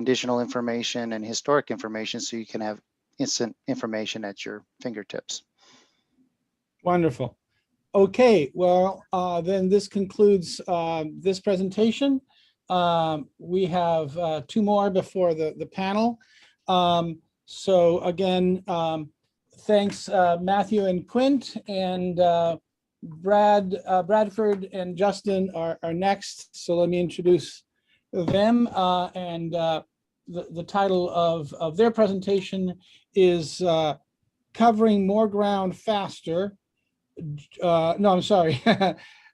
conditional information and historic information, so you can have instant information at your fingertips. Wonderful. Okay, well, then this concludes this presentation. We have 2 more before the panel. So again, thanks Matthew and Quint, and Bradford and Justin are next. So let me introduce them. The title of their presentation is Covering More Ground Faster. No, I'm sorry. Yeah,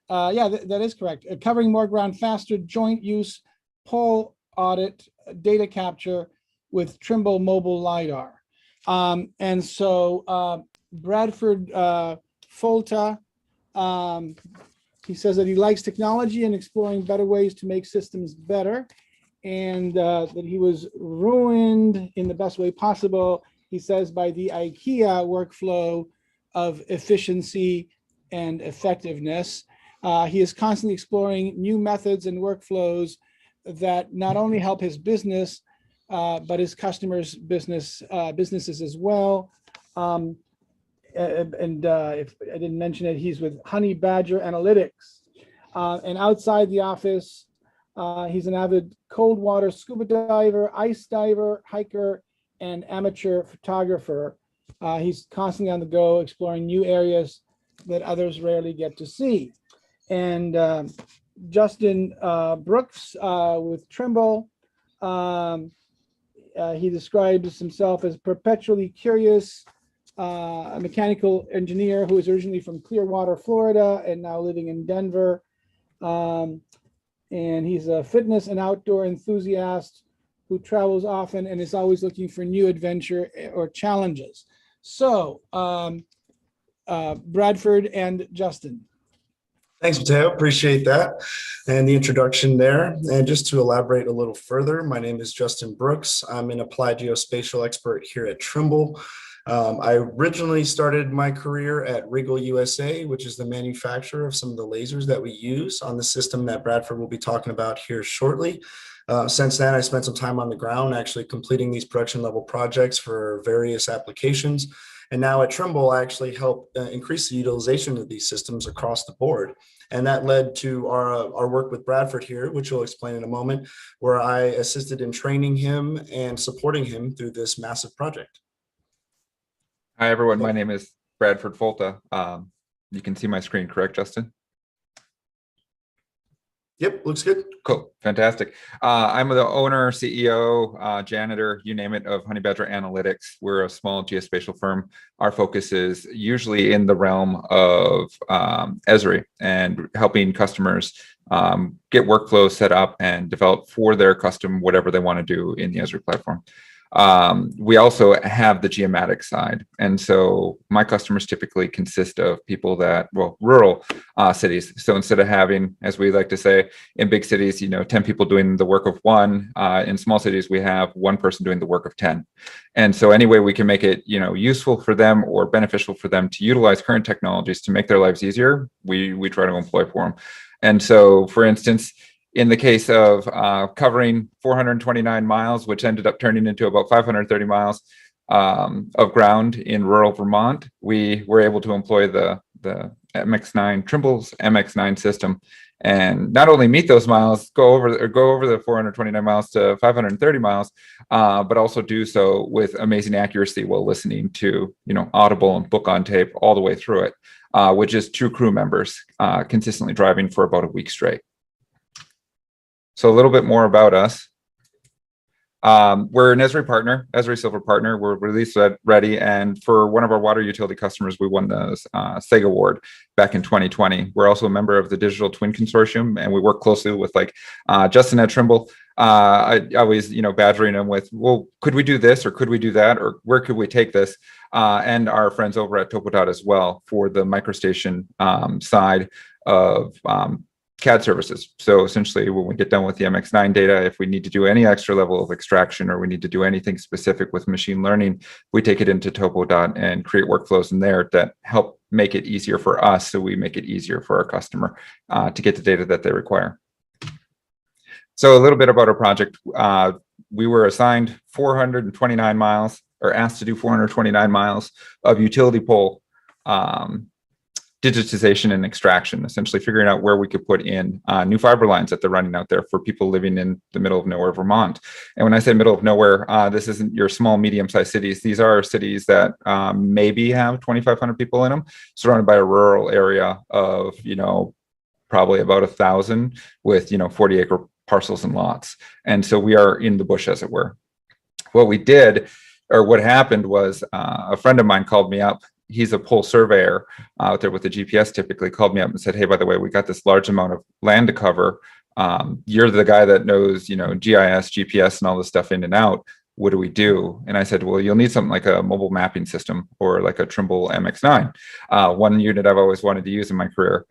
that is correct. Covering More Ground Faster, Joint Use Pole Audit Data Capture with Trimble Mobile LiDAR. And so Bradford Folta, he says that he likes technology and exploring better ways to make systems better, and that he was ruined in the best way possible, he says, by the IKEA workflow of efficiency and effectiveness. He is constantly exploring new methods and workflows that not only help his business, but his customers' businesses as well. If I didn't mention it, he's with Honey Badger Analytics. And outside the office, he's an avid cold water scuba diver, ice diver, hiker, and amateur photographer. He's constantly on the go, exploring new areas that others rarely get to see. And Justin Brooks with Trimble, he describes himself as perpetually curious, a mechanical engineer who is originally from Clearwater, Florida, and now living in Denver. And he's a fitness and outdoor enthusiast who travels often and is always looking for new adventure or challenges. So, Bradford and Justin. Thanks, Mateo. Appreciate that and the introduction there. And just to elaborate a little further, my name is Justin Brooks. I'm an applied geospatial expert here at Trimble. I originally started my career at Regal USA, which is the manufacturer of some of the lasers that we use on the system that Bradford will be talking about here shortly. Since then, I spent some time on the ground actually completing these production level projects for various applications. And now at Trimble, I actually help increase the utilization of these systems across the board. And that led to our work with Bradford here, which we'll explain in a moment, where I assisted in training him and supporting him through this massive project. Hi, everyone. My name is Bradford Folta. You can see my screen, correct, Justin? Yep, looks good. Cool, fantastic. I'm the owner, CEO, janitor, you name it, of Honey Badger Analytics. We're a small geospatial firm. Our focus is usually in the realm of Esri and helping customers get workflows set up and develop for their custom whatever they want to do in the Esri platform. We also have the geomatic side. And so my customers typically consist of people that, well, rural cities. So instead of having, as we like to say, in big cities, 10 people doing the work of one, in small cities, we have one person doing the work of 10. And so any way we can make it, useful for them or beneficial for them to utilize current technologies to make their lives easier, we try to employ for them. And so, for instance, in the case of covering 429 miles, which ended up turning into about 530 miles of ground in rural Vermont, we were able to employ the MX9, Trimble's MX9 system, and not only meet those miles, go over the 429 miles to 530 miles, but also do so with amazing accuracy while listening to Audible and book on tape all the way through it, which is 2 crew members consistently driving for about a week straight. So a little bit more about us. We're an Esri partner, Esri Silver partner. We're release ready, and for one of our water utility customers, we won the SEG award back in 2020. We're also a member of the Digital Twin Consortium, and we work closely with Justin at Trimble. I always, badgering them with, well, could we do this or could we do that, or where could we take this? And our friends over at TopoDot as well for the microstation side of CAD services. So essentially, when we get done with the MX9 data, if we need to do any extra level of extraction or we need to do anything specific with machine learning, we take it into TopoDot and create workflows in there that help make it easier for us, so we make it easier for our customer to get the data that they require. So a little bit about our project. we were assigned 429 miles, or asked to do 429 miles of utility pole digitization and extraction, essentially figuring out where we could put in new fiber lines that they're running out there for people living in the middle of nowhere, Vermont. And when I say middle of nowhere, this isn't your small, medium-sized cities. These are cities that maybe have 2,500 people in them, surrounded by a rural area of, probably about 1,000 with, 40-acre parcels and lots. And so we are in the bush, as it were. What we did, or what happened was a friend of mine called me up. He's a pole surveyor out there with the GPS, typically called me up and said, hey, by the way, we got this large amount of land to cover. You're the guy that knows, GIS, GPS, and all this stuff in and out. What do we do? And I said, well, you'll need something like a mobile mapping system or like a Trimble MX9, one unit I've always wanted to use in my career.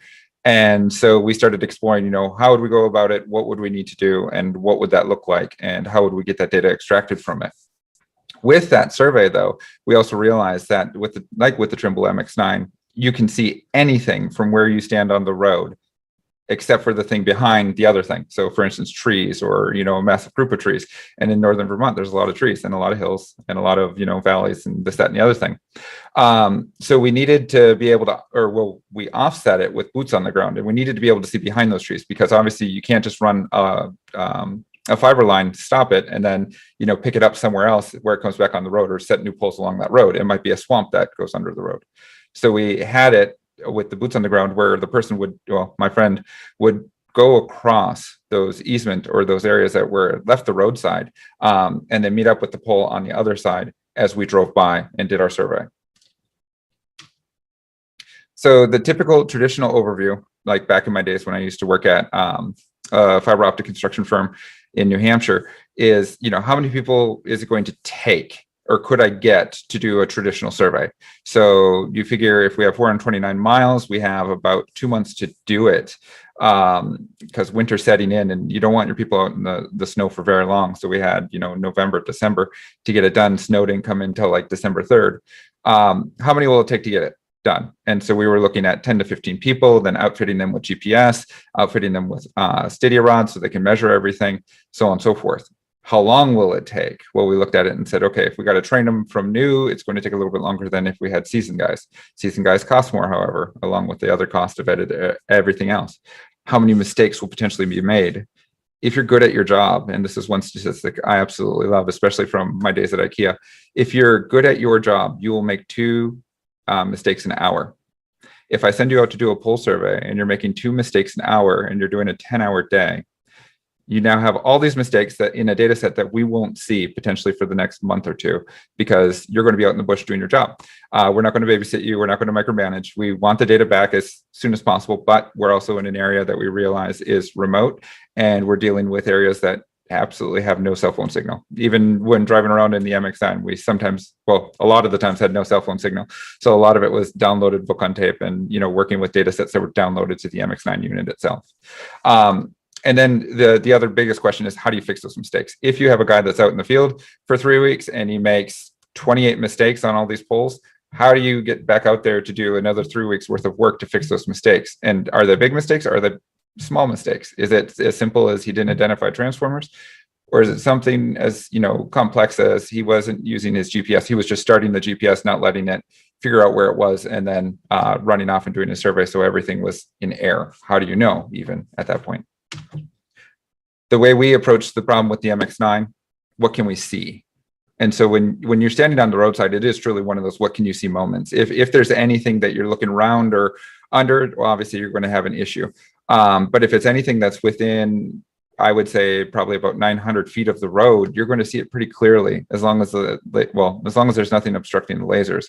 And so we started exploring, how would we go about it? What would we need to do? And what would that look like? And how would we get that data extracted from it? With that survey, though, we also realized that with the Trimble MX9, you can see anything from where you stand on the road, except for the thing behind the other thing. So for instance, trees or, a massive group of trees. And in northern Vermont, there's a lot of trees and a lot of hills and a lot of, valleys and this, that, and the other thing. So we needed to be able to, we offset it with boots on the ground, and we needed to be able to see behind those trees, because obviously you can't just run a fiber line, stop it, and then, pick it up somewhere else where it comes back on the road, or set new poles along that road. It might be a swamp that goes under the road. So we had it with the boots on the ground where the person my friend would go across those easement or those areas that were left the roadside, and then meet up with the pole on the other side as we drove by and did our survey. So the typical traditional overview, like back in my days when I used to work at a fiber optic construction firm in New Hampshire, is, how many people is it going to take, or could I get to do a traditional survey? So you figure if we have 429 miles, we have about 2 months to do it, because winter's setting in and you don't want your people out in the snow for very long. So we had, November, December to get it done. Snow didn't come in until like December 3rd. How many will it take to get it done? And so we were looking at 10 to 15 people, then outfitting them with GPS, outfitting them with stadia rods so they can measure everything, so on and so forth. How long will it take? Well, we looked at it and said, okay, if we got to train them from new, it's going to take a little bit longer than if we had seasoned guys. Seasoned guys cost more, however, along with the other cost of everything else. How many mistakes will potentially be made? If you're good at your job, and this is one statistic I absolutely love, especially from my days at IKEA, if you're good at your job, you will make 2 mistakes an hour. If I send you out to do a pole survey and you're making 2 mistakes an hour and you're doing a 10-hour day, you now have all these mistakes that in a data set that we won't see potentially for the next month or 2, because you're going to be out in the bush doing your job. We're not going to babysit you. We're not going to micromanage. We want the data back as soon as possible, but we're also in an area that we realize is remote, and we're dealing with areas that absolutely have no cell phone signal. Even when driving around in the MX9, we sometimes, a lot of the times had no cell phone signal. So a lot of it was downloaded book on tape and, working with data sets that were downloaded to the MX9 unit itself. And then the other biggest question is, how do you fix those mistakes? If you have a guy that's out in the field for 3 weeks and he makes 28 mistakes on all these poles, how do you get back out there to do another 3 weeks worth of work to fix those mistakes? And are they big mistakes, or are they small mistakes? Is it as simple as he didn't identify transformers? Or is it something as, complex as he wasn't using his GPS? He was just starting the GPS, not letting it figure out where it was, and then running off and doing a survey. So everything was in error. How do you know even at that point? The way we approach the problem with the MX9, what can we see? And so when you're standing on the roadside, it is truly one of those what can you see moments. If there's anything that you're looking around or under, well, obviously you're going to have an issue. But if it's anything that's within, I would say probably about 900 feet of the road, you're going to see it pretty clearly, as long as as long as there's nothing obstructing the lasers.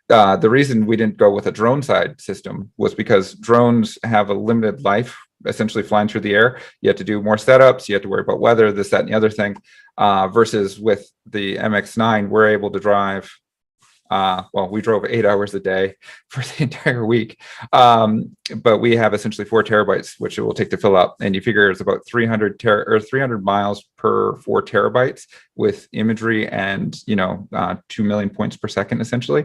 The reason we didn't go with a drone side system was because drones have a limited life, essentially flying through the air. You have to do more setups. You have to worry about weather, this, that, and the other thing. Versus with the MX9, we're able to drive. We drove 8 hours a day for the entire week, but we have essentially 4 terabytes, which it will take to fill up. And you figure it's about 300 miles per 4 terabytes with imagery and 2 million points per second essentially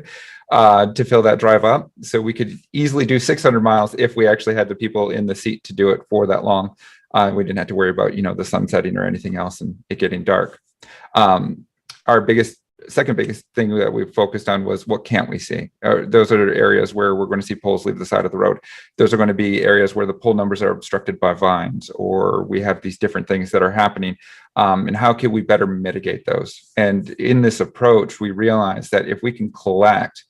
to fill that drive up. So we could easily do 600 miles if we actually had the people in the seat to do it for that long. We didn't have to worry about the sun setting or anything else and it getting dark. Our second biggest thing that we focused on was what can't we see? Those are areas where we're going to see poles leave the side of the road. Those are going to be areas where the pole numbers are obstructed by vines, or we have these different things that are happening. And how can we better mitigate those? And in this approach, we realized that if we can collect,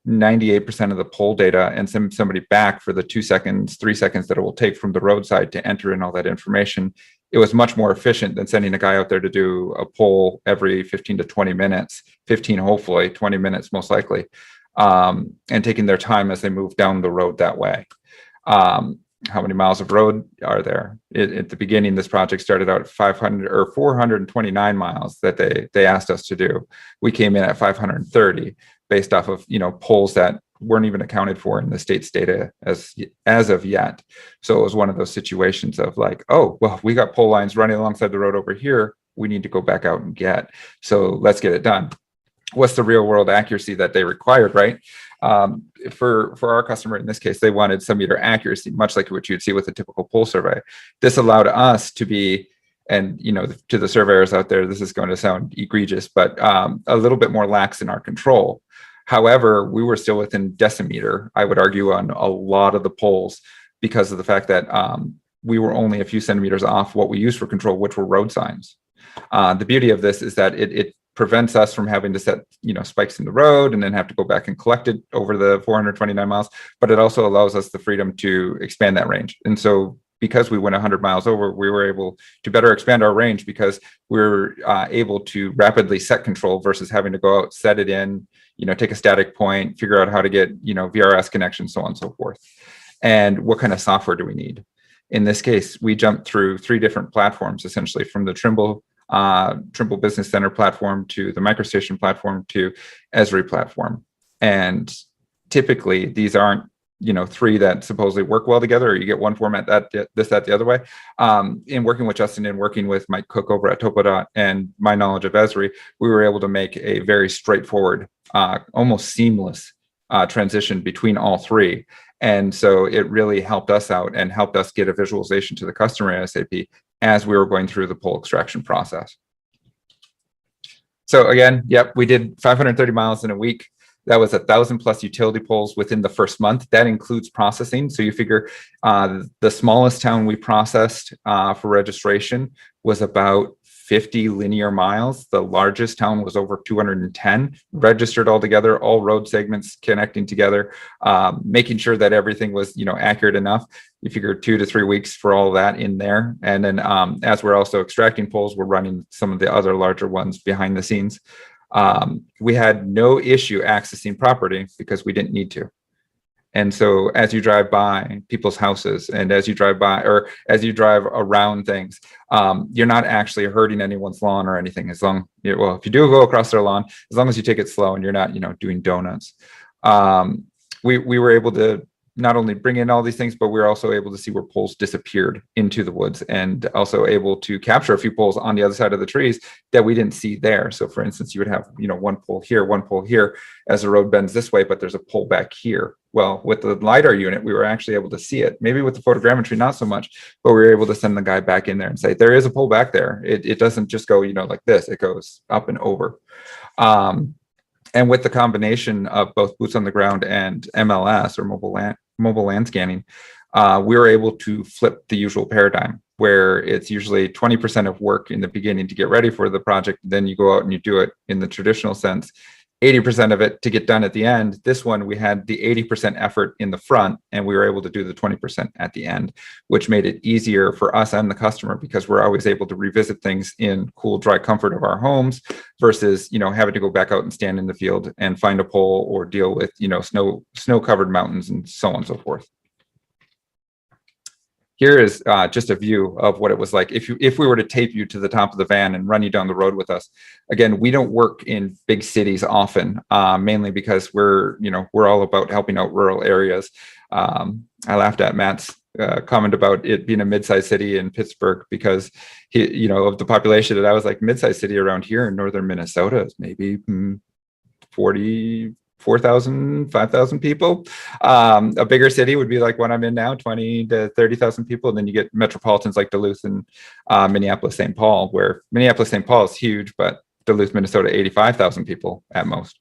98% of the pole data and send somebody back for the 2 seconds, 3 seconds that it will take from the roadside to enter in all that information, it was much more efficient than sending a guy out there to do a poll every 15 to 20 minutes, 15 hopefully, 20 minutes most likely, and taking their time as they move down the road that way. How many miles of road are there? At the beginning, this project started out at 500 or 429 miles that they asked us to do. We came in at 530 based off of polls that weren't even accounted for in the state's data as of yet. So it was one of those situations of like, oh, well, we got pole lines running alongside the road over here. We need to go back out and get. So let's get it done. What's the real world accuracy that they required, right? For our customer, in this case, they wanted sub-meter accuracy, much like what you'd see with a typical pole survey. This allowed us to be, and to the surveyors out there, this is going to sound egregious, but a little bit more lax in our control. However, we were still within decimeter, I would argue, on a lot of the poles because of the fact that we were only a few centimeters off what we used for control, which were road signs. The beauty of this is that it prevents us from having to set spikes in the road and then have to go back and collect it over the 429 miles, but it also allows us the freedom to expand that range. And so because we went 100 miles over, we were able to better expand our range because we were able to rapidly set control versus having to go out, set it in, take a static point, figure out how to get, VRS connections, so on and so forth. And what kind of software do we need? In this case, we jumped through 3 different platforms, essentially from the Trimble Business Center platform to the MicroStation platform to Esri platform. And typically these aren't 3 that supposedly work well together, or you get one format that the other way. In working with Justin and working with Mike Cook over at Topodot and my knowledge of Esri, we were able to make a very straightforward, almost seamless transition between all 3. And so it really helped us out and helped us get a visualization to the customer ASAP as we were going through the pole extraction process. So again, yep, we did 530 miles in a week. That was 1,000 plus utility poles within the first month. That includes processing. So you figure the smallest town we processed for registration was about 50 linear miles. The largest town was over 210 registered altogether, all road segments connecting together, making sure that everything was accurate enough. You figure 2 to 3 weeks for all that in there. And then as we're also extracting poles, we're running some of the other larger ones behind the scenes. We had no issue accessing property because we didn't need to. And so as you drive by people's houses and as you drive by or as you drive around things, you're not actually hurting anyone's lawn or anything if you do go across their lawn, as long as you take it slow and you're not, doing donuts. We were able to not only bring in all these things, but we were also able to see where poles disappeared into the woods and also able to capture a few poles on the other side of the trees that we didn't see there. So for instance, you would have, one pole here as the road bends this way, but there's a pole back here. Well, with the LiDAR unit, we were actually able to see it. Maybe with the photogrammetry, not so much, but we were able to send the guy back in there and say, there is a pole back there. It doesn't just go, like this, it goes up and over. And with the combination of both boots on the ground and MLS or mobile land scanning, we were able to flip the usual paradigm where it's usually 20% of work in the beginning to get ready for the project. Then you go out and you do it in the traditional sense, 80% of it to get done at the end. This one, we had the 80% effort in the front and we were able to do the 20% at the end, which made it easier for us and the customer because we're always able to revisit things in cool, dry comfort of our homes versus, having to go back out and stand in the field and find a pole or deal with, snow-covered mountains and so on and so forth. Here is just a view of what it was like if we were to tape you to the top of the van and run you down the road with us. Again, we don't work in big cities often, mainly because we're all about helping out rural areas. I laughed at Matt's comment about it being a mid-sized city in Pittsburgh because of the population, that I was like, mid-sized city around here in northern Minnesota is maybe 40 4,000, 5,000 people. A bigger city would be like what I'm in now, 20 to 30,000 people. And then you get metropolitans like Duluth and Minneapolis, St. Paul, where Minneapolis, St. Paul is huge, but Duluth, Minnesota, 85,000 people at most.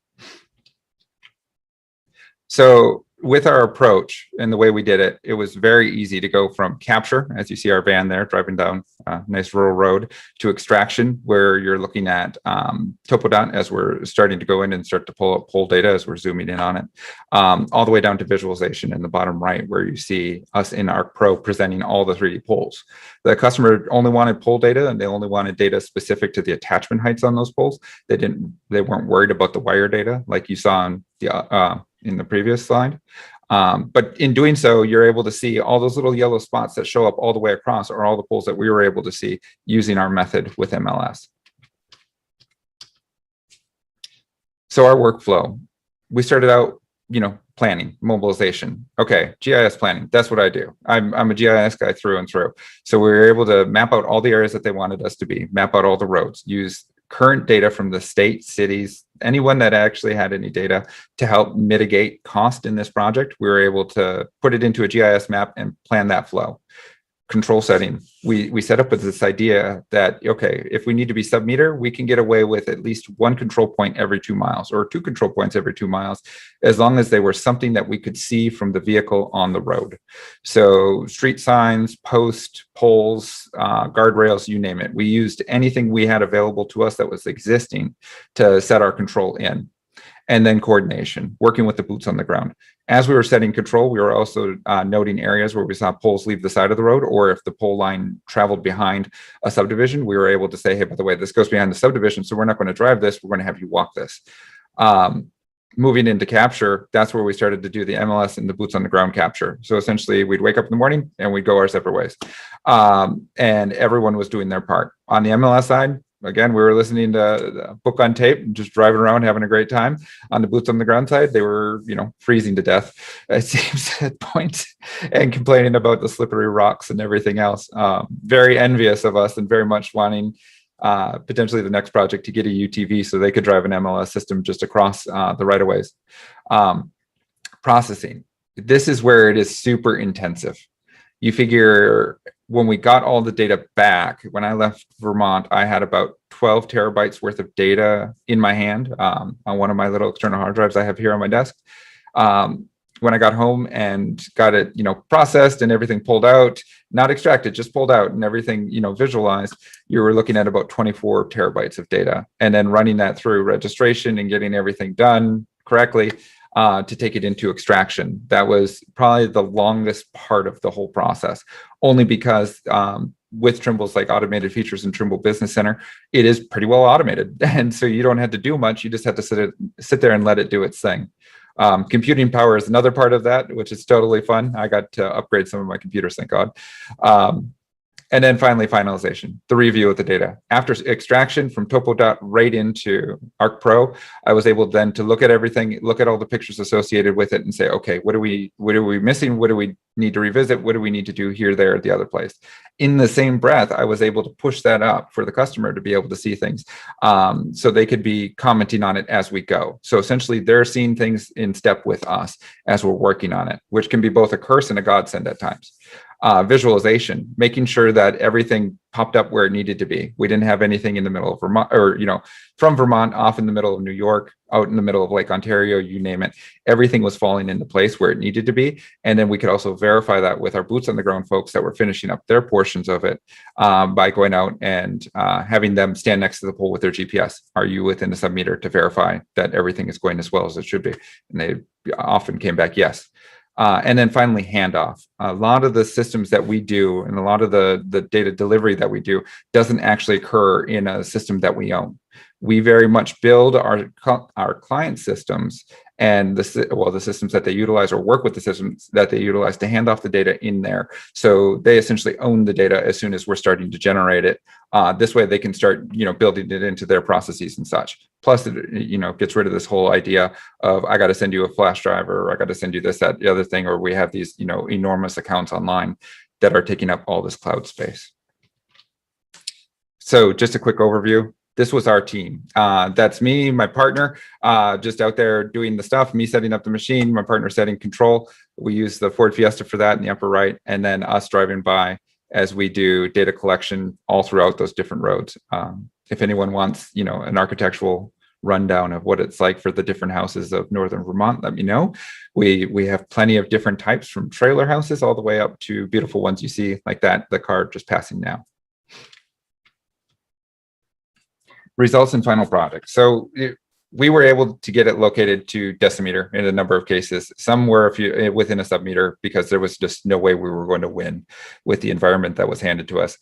So with our approach and the way we did it, it was very easy to go from capture, as you see our van there driving down a nice rural road, to extraction, where you're looking at TopoDot as we're starting to go in and start to pull up pole data as we're zooming in on it, all the way down to visualization in the bottom right, where you see us in Arc Pro presenting all the 3D poles. The customer only wanted pole data, and they only wanted data specific to the attachment heights on those poles. They weren't worried about the wire data like you saw on the in the previous slide. But in doing so, you're able to see all those little yellow spots that show up all the way across are all the poles that we were able to see using our method with MLS. So our workflow, we started out, planning, mobilization. Okay, GIS planning, that's what I do. I'm a GIS guy through and through. So we were able to map out all the areas that they wanted us to be, map out all the roads, use current data from the state, cities, anyone that actually had any data to help mitigate cost in this project. We were able to put it into a GIS map and plan that flow. Control setting. We set up with this idea that, okay, if we need to be sub-meter, we can get away with at least one control point every 2 miles or 2 control points every 2 miles, as long as they were something that we could see from the vehicle on the road. So street signs, posts, poles, guardrails, you name it. We used anything we had available to us that was existing to set our control in. And then coordination, working with the boots on the ground. As we were setting control, we were also noting areas where we saw poles leave the side of the road, or if the pole line traveled behind a subdivision, we were able to say, hey, by the way, this goes behind the subdivision, so we're not going to drive this, we're going to have you walk this. Moving into capture, that's where we started to do the MLS and the boots on the ground capture. So essentially, we'd wake up in the morning and we'd go our separate ways. And everyone was doing their part. On the MLS side, again, we were listening to the book on tape and just driving around, having a great time. On the boots on the ground side, they were, freezing to death, it seems, at points, and complaining about the slippery rocks and everything else. Very envious of us and very much wanting potentially the next project to get a UTV so they could drive an MLS system just across the right-of-ways. Processing. This is where it is super intensive. You figure when we got all the data back, when I left Vermont, I had about 12 terabytes worth of data in my hand on one of my little external hard drives I have here on my desk. When I got home and got it, processed and everything pulled out, not extracted, just pulled out and everything, visualized, you were looking at about 24 terabytes of data, and then running that through registration and getting everything done correctly to take it into extraction. That was probably the longest part of the whole process, only because with Trimble's automated features in Trimble Business Center, it is pretty well automated. And so you don't have to do much. You just have to sit there and let it do its thing. Computing power is another part of that, which is totally fun. I got to upgrade some of my computers, thank God. And then finally, finalization, the review of the data. After extraction from TopoDot right into Arc Pro, I was able then to look at everything, look at all the pictures associated with it and say, okay, what are we missing? What do we need to revisit? What do we need to do here, there, at the other place? In the same breath, I was able to push that up for the customer to be able to see things so they could be commenting on it as we go. So essentially, they're seeing things in step with us as we're working on it, which can be both a curse and a godsend at times. Visualization, making sure that everything popped up where it needed to be. We didn't have anything in the middle of Vermont, or from Vermont off in the middle of New York, out in the middle of Lake Ontario, you name it. Everything was falling into place where it needed to be. And then we could also verify that with our boots on the ground folks that were finishing up their portions of it by going out and having them stand next to the pole with their GPS. Are you within a sub-meter, to verify that everything is going as well as it should be? And they often came back, yes. And then finally, handoff. A lot of the systems that we do and a lot of the data delivery that we do doesn't actually occur in a system that we own. We very much build our client systems and the systems that they utilize, or work with the systems that they utilize to hand off the data in there. So they essentially own the data as soon as we're starting to generate it. This way they can start, building it into their processes and such. Plus, it, gets rid of this whole idea of, I got to send you a flash drive, or I got to send you this, that, the other thing, or we have these, enormous accounts online that are taking up all this cloud space. So just a quick overview. this was our team. That's me, my partner, just out there doing the stuff, me setting up the machine, my partner setting control. We use the Ford Fiesta for that in the upper right, and then us driving by as we do data collection all throughout those different roads. If anyone wants, you know, an architectural rundown of what it's like for the different houses of northern Vermont, let me know. We have plenty of different types, from trailer houses all the way up to beautiful ones you see like that, the car just passing now. Results and final product. So we were able to get it located to decimeter in a number of cases. Some were within a submeter, because there was just no way we were going to win with the environment that was handed to us.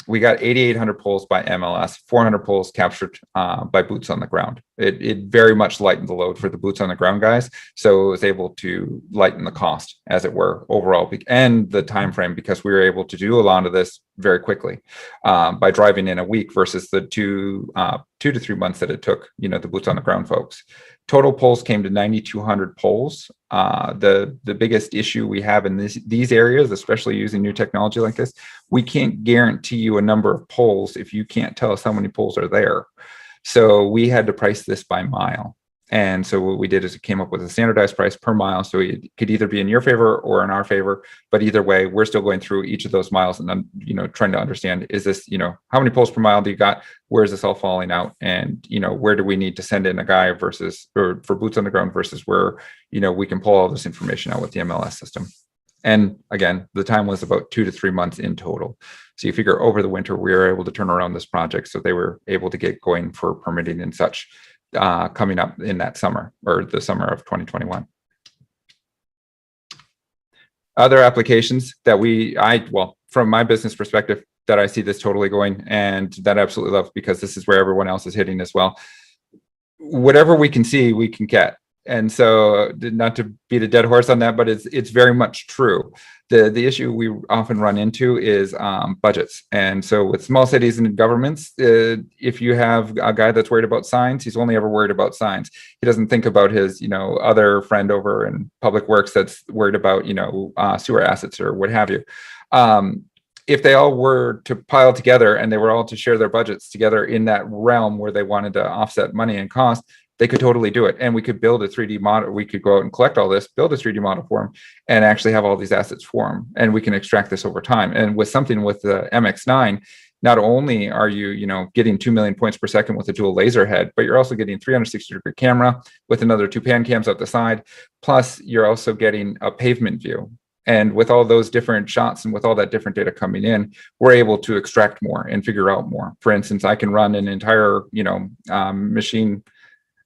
We got 8,800 poles by MLS, 400 poles captured by boots on the ground. It very much lightened the load for the boots on the ground guys, so it was able to lighten the cost, as it were, overall, and the time frame, because we were able to do a lot of this very quickly by driving in a week versus the 2 to 3 months that it took, you know, the boots on the ground folks. Total polls came to 9,200 polls. The biggest issue we have in these areas, especially using new technology like this, we can't guarantee you a number of polls if you can't tell us how many polls are there. So we had to price this by mile. And so what we did is we came up with a standardized price per mile. So it could either be in your favor or in our favor, but either way, we're still going through each of those miles and then, you know, trying to understand, is this, you know, how many polls per mile do you got? Where is this all falling out? And, you know, where do we need to send in a guy versus, or for boots on the ground versus where, you know, we can pull all this information out with the MLS system. And again, the time was about 2 to 3 months in total. So you figure over the winter, we were able to turn around this project. So they were able to get going for permitting and such coming up in that summer, or the summer of 2021. Other applications that well, from my business perspective, that I see this totally going, and that I absolutely love, because this is where everyone else is hitting as well. Whatever we can see, we can get. And so, not to beat a dead horse on that, but it's very much true. The issue we often run into is budgets. And so with small cities and governments, if you have a guy that's worried about signs, he's only ever worried about signs. He doesn't think about his, you know, other friend over in public works that's worried about, you know, sewer assets or what have you. If they all were to pile together and they were all to share their budgets together in that realm where they wanted to offset money and cost, they could totally do it. And we could build a 3D model. We could go out and collect all this, build a 3D model for them, and actually have all these assets for them. And we can extract this over time. And with something with the MX9, not only are you, you know, getting 2 million points per second with a dual laser head, but you're also getting 360-degree camera with another 2 pan cams out the side. Plus, you're also getting a pavement view. And with all those different shots and with all that different data coming in, we're able to extract more and figure out more. For instance, I can run an entire, you know, machine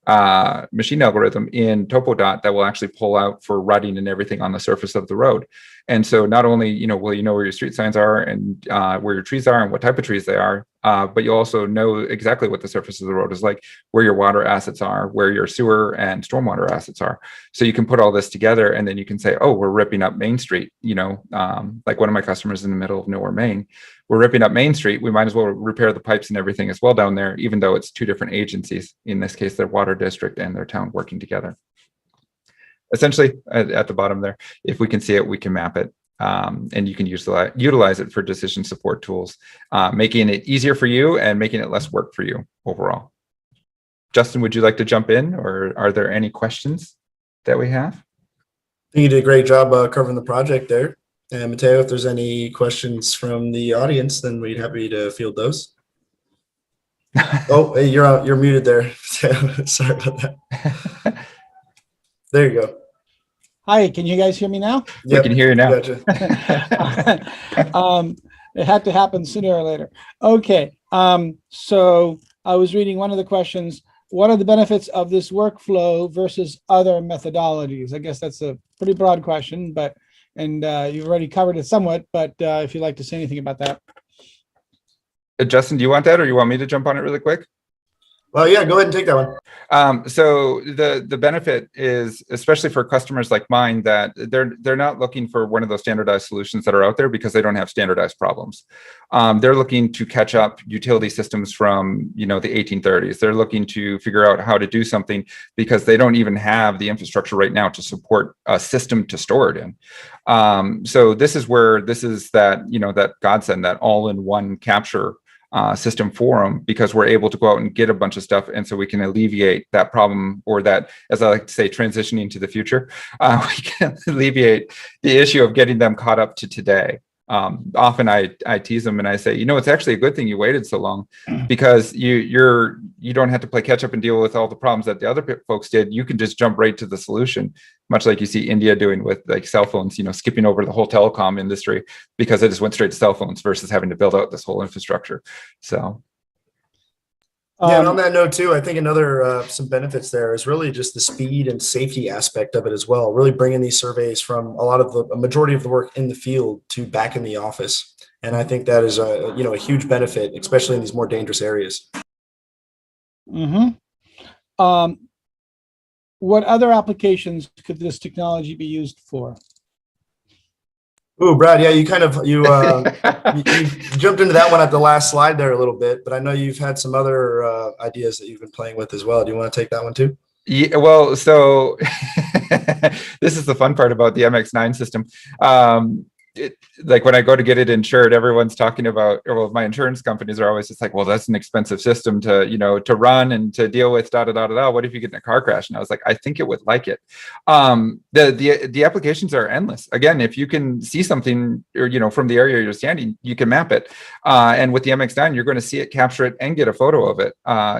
algorithm in TopoDot that will actually pull out for rutting and everything on the surface of the road. And so not only, you know, will you know where your street signs are and where your trees are and what type of trees they are, but you also know exactly what the surface of the road is like, where your water assets are, where your sewer and stormwater assets are. So you can put all this together, and then you can say, oh, we're ripping up Main Street, you know, like one of my customers in the middle of nowhere, Maine. We're ripping up Main Street. We might as well repair the pipes and everything as well down there, even though it's 2 different agencies. In this case, their water district and their town working together. Essentially, at the bottom there, if we can see it, we can map it. And you can utilize it for decision support tools, making it easier for you and making it less work for you overall. Justin, would you like to jump in, or are there any questions that we have? I think you did a great job covering the project there. And Mateo, if there's any questions from the audience, then we'd happy to field those. Oh, hey, you're muted there. Sorry about that. There you go. Hi, can you guys hear me now? Yep, we can hear you now. Gotcha. It had to happen sooner or later. Okay, so I was reading one of the questions. What are the benefits of this workflow versus other methodologies? I guess that's a pretty broad question, but you've already covered it somewhat, but if you'd like to say anything about that. Justin, do you want that, or you want me to jump on it really quick? Well, yeah, go ahead and take that one. So the benefit is, especially for customers like mine, that they're not looking for one of those standardized solutions that are out there because they don't have standardized problems. They're looking to catch up utility systems from, you know, the 1830s. They're looking to figure out how to do something because they don't even have the infrastructure right now to support a system to store it in. So this is that, you know, that godsend, that all-in-one capture system for them, because we're able to go out and get a bunch of stuff. And so we can alleviate that problem, or that, as I like to say, transitioning to the future. We can alleviate the issue of getting them caught up to today. Often I tease them and I say, it's actually a good thing you waited so long, because you don't have to play catch up and deal with all the problems that the other folks did. You can just jump right to the solution, much like you see India doing with like cell phones, skipping over the whole telecom industry because they just went straight to cell phones versus having to build out this whole infrastructure. So. Yeah, and on that note too, I think another some benefits there is really just the speed and safety aspect of it as well. Really bringing these surveys from a majority of the work in the field to back in the office, and I think that is a huge benefit, especially in these more dangerous areas. Mm-hmm. What other applications could this technology be used for? Ooh, Brad, yeah, you jumped into that one at the last slide there a little bit, but I know you've had some other ideas that you've been playing with as well. Do you want to take that one too? Yeah, well, so this is the fun part about the MX9 system. Like when I go to get it insured, everyone's talking about, well, my insurance companies are always just like, well, that's an expensive system to run and to deal with, What if you get in a car crash? And I was like, I think it would like it. The applications are endless. Again, if you can see something, or from the area you're standing, you can map it. And with the MX9, you're going to see it, capture it, and get a photo of it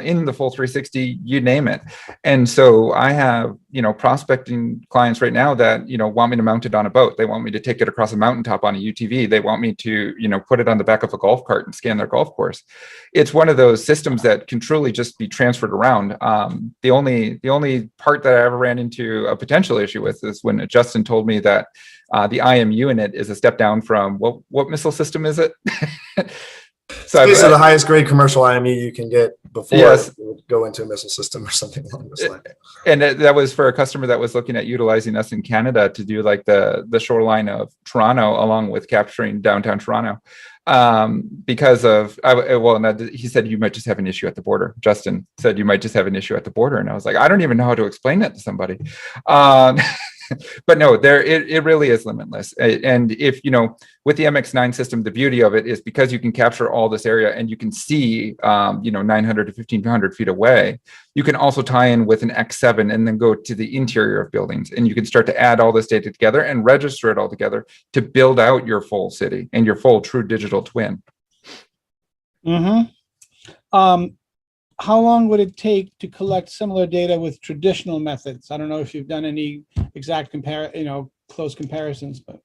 in the full 360, you name it. And so I have, prospecting clients right now that, want me to mount it on a boat. They want me to take it across a mountaintop on a UTV. They want me to, put it on the back of a golf cart and scan their golf course. It's one of those systems that can truly just be transferred around. The only part that I ever ran into a potential issue with is when Justin told me that the IMU in it is a step down from what missile system is it? So it's the highest grade commercial IMU you can get before yes. you would go into a missile system or something along those lines. And that was for a customer that was looking at utilizing us in Canada to do like the shoreline of Toronto, along with capturing downtown Toronto. Because of, he said, you might just have an issue at the border. Justin said, you might just have an issue at the border. And I was like, I don't even know how to explain that to somebody. But no, it really is limitless. And if, with the MX9 system, the beauty of it is because you can capture all this area and you can see, 900 to 1500 feet away, you can also tie in with an X7 and then go to the interior of buildings. And you can start to add all this data together and register it all together to build out your full city and your full true digital twin. Mm-hmm. How long would it take to collect similar data with traditional methods? I don't know if you've done any exact close comparisons, but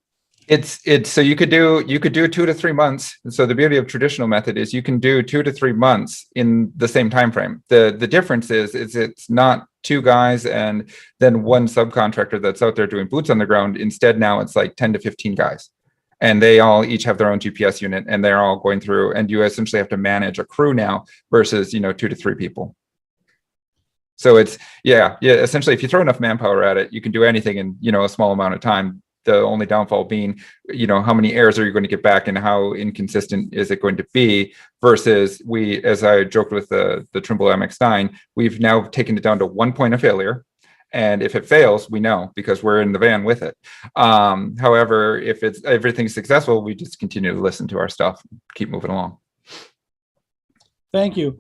it's so you could do 2 to 3 months. So the beauty of traditional method is you can do 2 to 3 months in the same time frame. The difference is it's not 2 guys and then 1 subcontractor that's out there doing boots on the ground. Instead, now it's like 10 to 15 guys. And they all each have their own GPS unit, and they're all going through, and you essentially have to manage a crew now versus 2 to 3 people. So it's essentially, if you throw enough manpower at it, you can do anything in a small amount of time. The only downfall being, how many errors are you going to get back and how inconsistent is it going to be, versus as I joked with the Trimble MX9, we've now taken it down to 1 point of failure. And if it fails, we know because we're in the van with it. However, if everything's successful, we just continue to listen to our stuff, keep moving along. Thank you.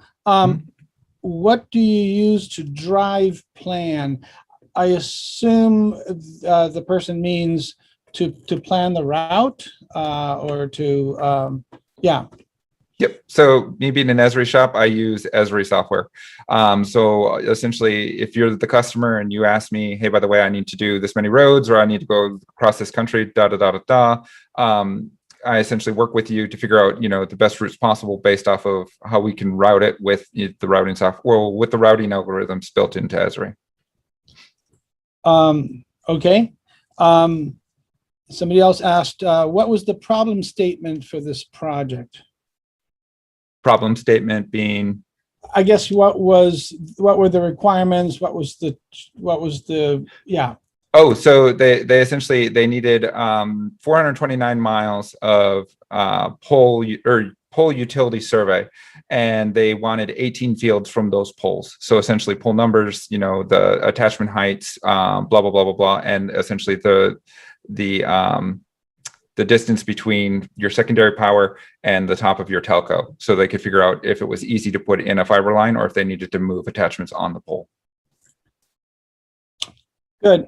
What do you use to drive plan? I assume the person means to plan the route or to, yeah. Yep. So me being an Esri shop, I use Esri software. So essentially, if you're the customer and you ask me, hey, by the way, I need to do this many roads, or I need to go across this country, I essentially work with you to figure out, the best routes possible based off of how we can route it with the routing software, or with the routing algorithms built into Esri. Okay. Somebody else asked, what was the problem statement for this project? Problem statement being, I guess, what were the requirements? What was the yeah. Oh, so they essentially needed 429 miles of pole utility survey, and they wanted 18 fields from those poles. So essentially pole numbers, the attachment heights, blah blah blah blah blah, and essentially the the distance between your secondary power and the top of your telco. So they could figure out if it was easy to put in a fiber line or if they needed to move attachments on the pole. Good.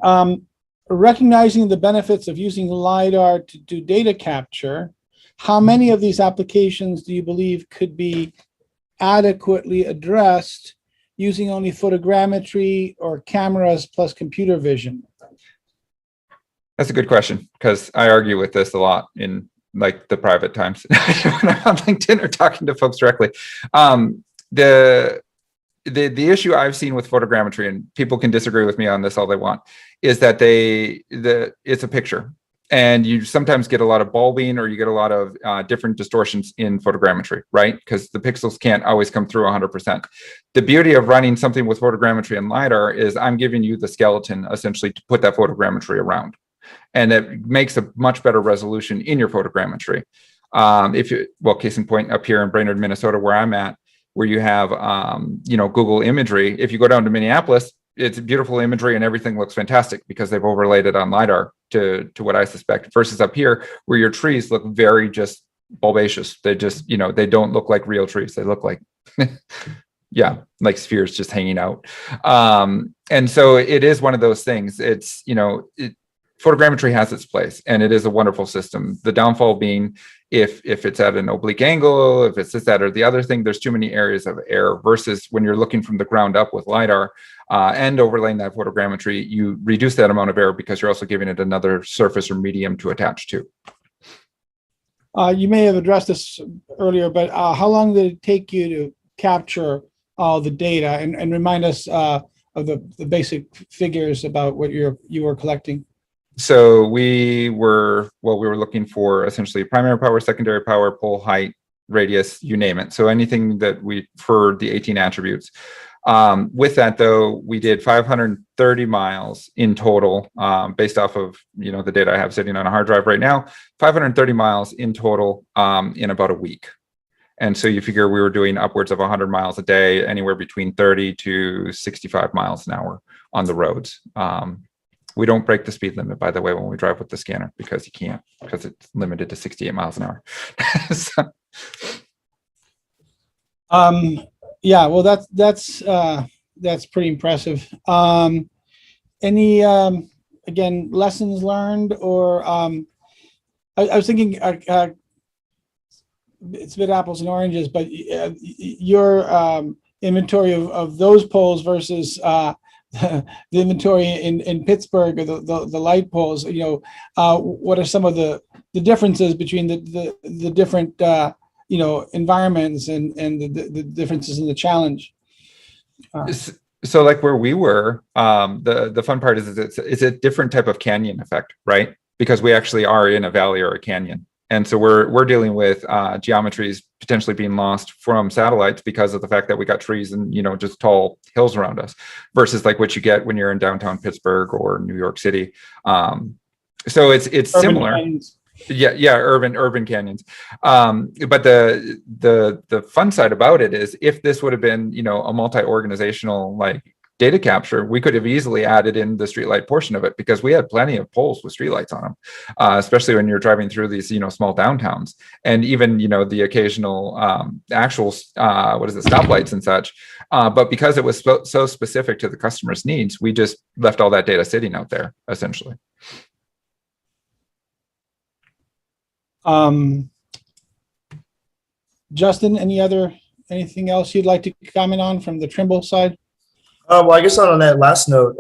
Recognizing the benefits of using LiDAR to do data capture, how many of these applications do you believe could be adequately addressed using only photogrammetry or cameras plus computer vision? That's a good question, because I argue with this a lot in like the private times when I'm on LinkedIn or talking to folks directly. The issue I've seen with photogrammetry, and people can disagree with me on this all they want, is that it's a picture. And you sometimes get a lot of bulbing, or you get a lot of different distortions in photogrammetry, right? Because the pixels can't always come through 100%. The beauty of running something with photogrammetry and LiDAR is I'm giving you the skeleton essentially to put that photogrammetry around. And it makes a much better resolution in your photogrammetry. Case in point, up here in Brainerd, Minnesota, where I'm at, where you have, Google imagery, if you go down to Minneapolis, it's beautiful imagery and everything looks fantastic because they've overlaid it on LiDAR to what I suspect, versus up here where your trees look very just bulbaceous. They just, they don't look like real trees. They look like, like spheres just hanging out. And so it is one of those things. It's, photogrammetry has its place and it is a wonderful system. The downfall being if it's at an oblique angle, if it's this, that, or the other thing, there's too many areas of error, versus when you're looking from the ground up with LiDAR and overlaying that photogrammetry, you reduce that amount of error because you're also giving it another surface or medium to attach to. You may have addressed this earlier, but how long did it take you to capture all the data and remind us of the basic figures about what you were collecting? So we were looking for essentially primary power, secondary power, pole height, radius, you name it. So anything that for the 18 attributes. With that though, we did 530 miles in total, based off of, the data I have sitting on a hard drive right now, 530 miles in total, in about a week. And so you figure we were doing upwards of 100 miles a day, anywhere between 30 to 65 miles an hour on the roads. We don't break the speed limit, by the way, when we drive with the scanner, because you can't, because it's limited to 68 miles an hour. So. Well, that's pretty impressive. Any again, lessons learned, or I was thinking it's a bit apples and oranges, but your inventory of those poles versus the inventory in Pittsburgh, or the light poles, what are some of the differences between the different environments and the differences in the challenge? So like where we were, the fun part is it's a different type of canyon effect, right? Because we actually are in a valley or a canyon. And so we're dealing with geometries potentially being lost from satellites because of the fact that we got trees and, just tall hills around us, versus like what you get when you're in downtown Pittsburgh or New York City. So it's urban similar. Canyons. Yeah, urban canyons. But the fun side about it is, if this would have been, a multi-organizational like data capture, we could have easily added in the streetlight portion of it, because we had plenty of poles with streetlights on them, especially when you're driving through these, small downtowns, and even, the occasional actual, stoplights and such. But because it was so specific to the customer's needs, we just left all that data sitting out there, essentially. Justin, anything else you'd like to comment on from the Trimble side? Well, I guess on that last note,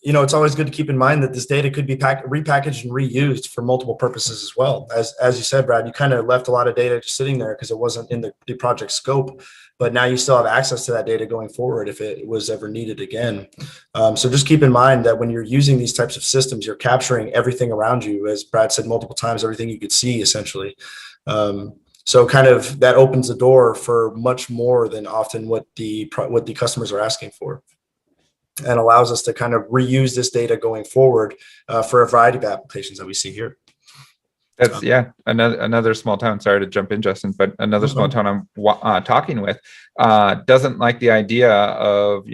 it's always good to keep in mind that this data could be repackaged and reused for multiple purposes as well. As you said, Brad, you kind of left a lot of data just sitting there because it wasn't in the project scope, but now you still have access to that data going forward if it was ever needed again. So just keep in mind that when you're using these types of systems, you're capturing everything around you, as Brad said multiple times, everything you could see essentially. So kind of that opens the door for much more than often what the customers are asking for, and allows us to kind of reuse this data going forward for a variety of applications that we see here. That's another small town. Sorry to jump in, Justin, but another small town I'm talking with doesn't like the idea of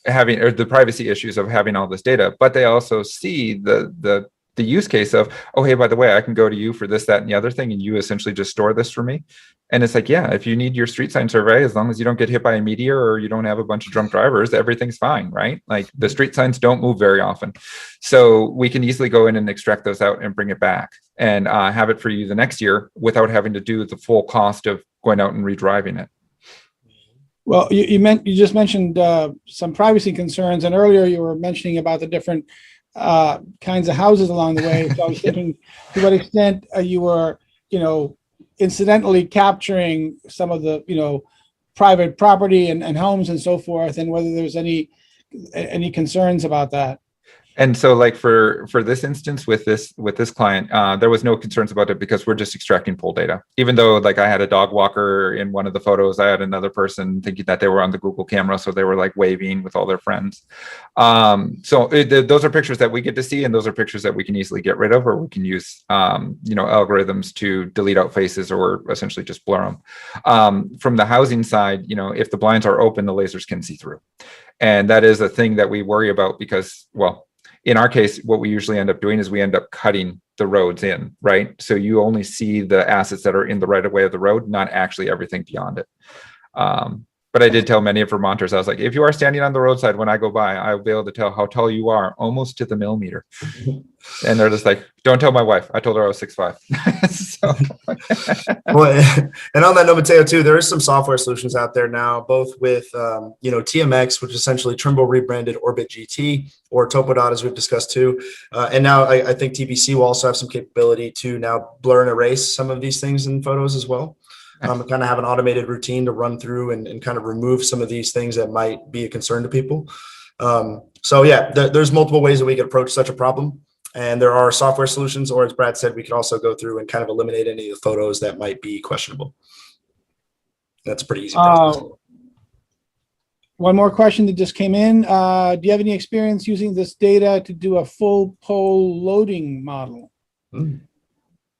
having, or the privacy issues of having all this data, but they also see the the use case of, oh, hey, by the way, I can go to you for this, that, and the other thing, and you essentially just store this for me. And it's like, yeah, if you need your street sign survey, as long as you don't get hit by a meteor or you don't have a bunch of drunk drivers, everything's fine, right? Like the street signs don't move very often. So we can easily go in and extract those out and bring it back and have it for you the next year without having to do the full cost of going out and redriving it. Well, you just mentioned some privacy concerns, and earlier you were mentioning about the different kinds of houses along the way. So I was thinking, to what extent you were, incidentally capturing some of the, private property and homes and so forth, and whether there's any concerns about that. And so like for this instance with this client, there was no concerns about it because we're just extracting poll data. Even though like I had a dog walker in one of the photos, I had another person thinking that they were on the Google camera. So they were like waving with all their friends. Those are pictures that we get to see, and those are pictures that we can easily get rid of, or we can use, algorithms to delete out faces or essentially just blur them. From the housing side, if the blinds are open, the lasers can see through. And that is a thing that we worry about because, well, in our case, what we usually end up doing is we end up cutting the roads in, right? So you only see the assets that are in the right of way of the road, not actually everything beyond it. But I did tell many of Vermonters, I was like, if you are standing on the roadside when I go by, I'll be able to tell how tall you are almost to the millimeter. And they're just like, don't tell my wife. I told her I was 6'5". Well, and on that note, Mateo, too, there is some software solutions out there now, both with, TMX, which is essentially Trimble rebranded Orbit GT, or Topodot, as we've discussed too. And now I think TBC will also have some capability to now blur and erase some of these things in photos as well. Kind of have an automated routine to run through and kind of remove some of these things that might be a concern to people. So yeah, there's multiple ways that we could approach such a problem. And there are software solutions, or as Brad said, we could also go through and kind of eliminate any of the photos that might be questionable. That's a pretty easy process. One more question that just came in. Do you have any experience using this data to do a full pole loading model?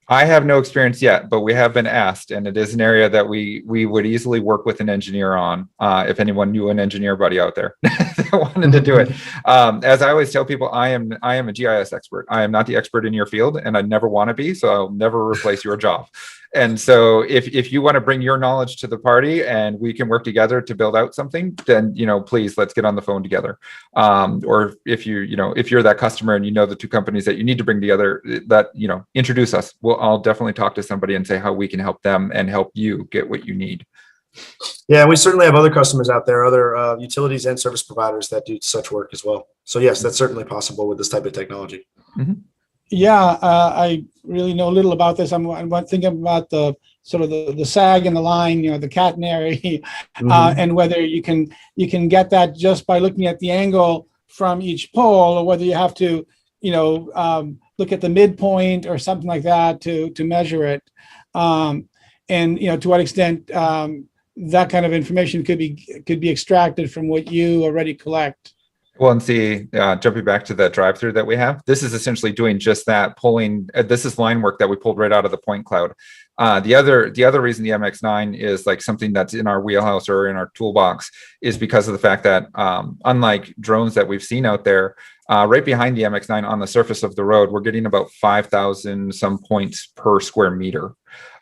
I have no experience yet, but we have been asked, and it is an area that we would easily work with an engineer on. If anyone knew an engineer buddy out there that wanted to do it. As I always tell people, I am a GIS expert. I am not the expert in your field, and I never want to be, so I'll never replace your job. And so if you want to bring your knowledge to the party and we can work together to build out something, then, please, let's get on the phone together. Or if you're that customer and the two companies that you need to bring together, that, introduce us. I'll definitely talk to somebody and say how we can help them and help you get what you need. Yeah, we certainly have other customers out there, other utilities and service providers that do such work as well. So yes, that's certainly possible with this type of technology. Mm-hmm. Yeah, I really know little about this. I'm thinking about the sort of the sag in the line, the catenary, and whether you can get that just by looking at the angle from each pole, or whether you have to, look at the midpoint or something like that to measure it, and to what extent that kind of information could be extracted from what you already collect. Well, and see, jumping back to that drive-through that we have, this is essentially doing just that, pulling. This is line work that we pulled right out of the point cloud. The other reason the MX9 is like something that's in our wheelhouse or in our toolbox is because of the fact that unlike drones that we've seen out there, right behind the MX9 on the surface of the road, we're getting about 5,000 some points per square meter.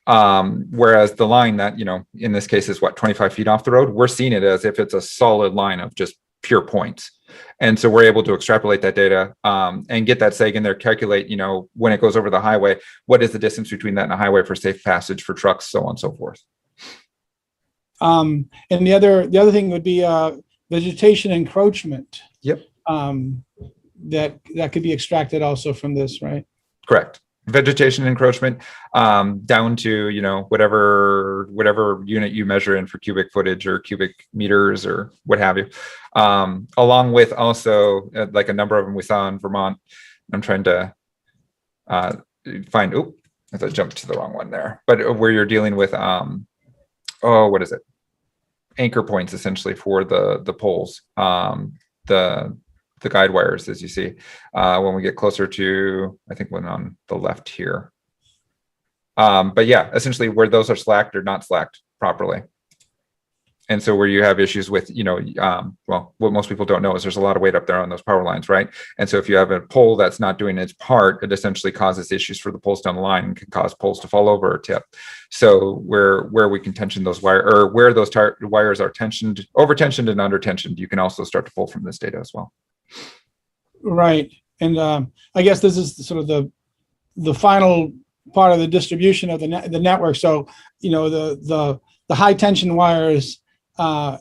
Whereas the line that, in this case is 25 feet off the road, we're seeing it as if it's a solid line of just pure points. And so we're able to extrapolate that data and get that sag in there, calculate, when it goes over the highway, what is the distance between that and a highway for safe passage for trucks, so on and so forth. And the other thing would be vegetation encroachment. Yep. That could be extracted also from this, right? Correct. Vegetation encroachment down to whatever unit you measure in for cubic footage or cubic meters or what have you, along with also like a number of them we saw in Vermont. I'm trying to find, I thought I jumped to the wrong one there, but where you're dealing with what is it, anchor points essentially for the poles, the guide wires, as you see, when we get closer to, I think one on the left here. But yeah, essentially where those are slacked or not slacked properly. And so where you have issues with, well, what most people don't know is there's a lot of weight up there on those power lines, right? And so if you have a pole that's not doing its part, it essentially causes issues for the poles down the line and can cause poles to fall over or tip. So where we can tension those wires, or where those wires are tensioned, over tensioned and under tensioned, you can also start to pull from this data as well. Right. And I guess this is sort of the final part of the distribution of the network. So, the high tension wires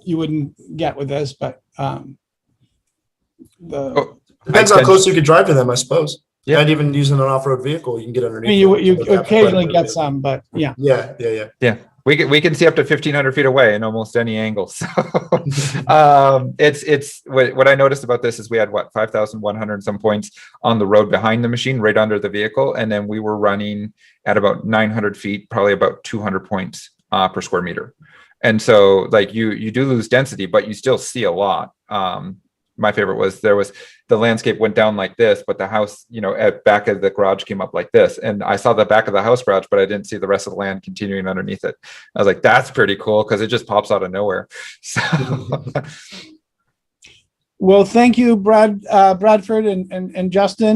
you wouldn't get with this, but depends how close you could drive to them, I suppose. Yeah. And even using an off-road vehicle, you can get underneath. I mean, you occasionally get some, but yeah. Yeah. We can see up to 1,500 feet away in almost any angle. So it's what I noticed about this is we had 5,100 and some points on the road behind the machine, right under the vehicle, and then we were running at about 900 feet, probably about 200 points per square meter. And so like you do lose density, but you still see a lot. My favorite was the landscape went down like this, but the house, at back of the garage came up like this. And I saw the back of the house garage, but I didn't see the rest of the land continuing underneath it. I was like, that's pretty cool because it just pops out of nowhere. So. Well, thank you, Bradford and Justin.